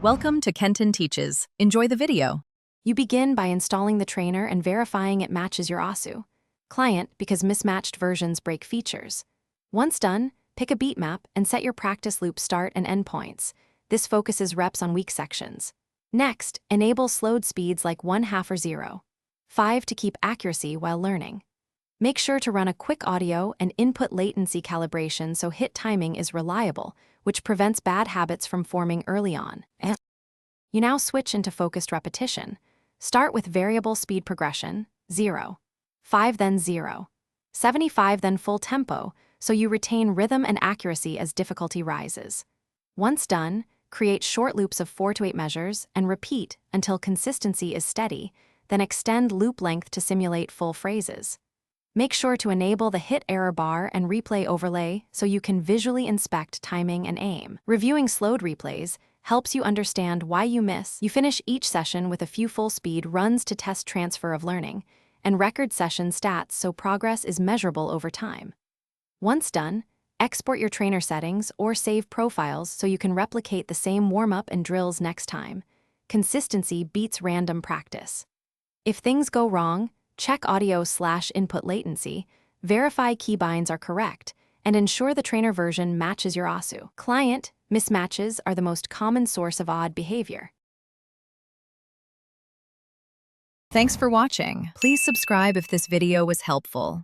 Welcome to Kenton Teaches. Enjoy the video. You begin by installing the trainer and verifying it matches your Osu. Client, because mismatched versions break features. Once done, pick a beat map and set your practice loop start and end points. This focuses reps on weak sections. Next, enable slowed speeds like 1/2 or 0. 5 to keep accuracy while learning. Make sure to run a quick audio and input latency calibration so hit timing is reliable, which prevents bad habits from forming early on. You now switch into focused repetition. Start with variable speed progression, 0. 5 then 0. 75 then full tempo, so you retain rhythm and accuracy as difficulty rises. Once done, create short loops of 4 to 8 measures and repeat until consistency is steady, then extend loop length to simulate full phrases. Make sure to enable the hit error bar and replay overlay so you can visually inspect timing and aim. Reviewing slowed replays helps you understand why you miss. You finish each session with a few full-speed runs to test transfer of learning, and record session stats so progress is measurable over time. Once done, export your trainer settings or save profiles so you can replicate the same warm-up and drills next time. Consistency beats random practice. If things go wrong, check audio/input latency, verify keybinds are correct, and ensure the trainer version matches your Osu. Client mismatches are the most common source of odd behavior. Thanks for watching. Please subscribe if this video was helpful.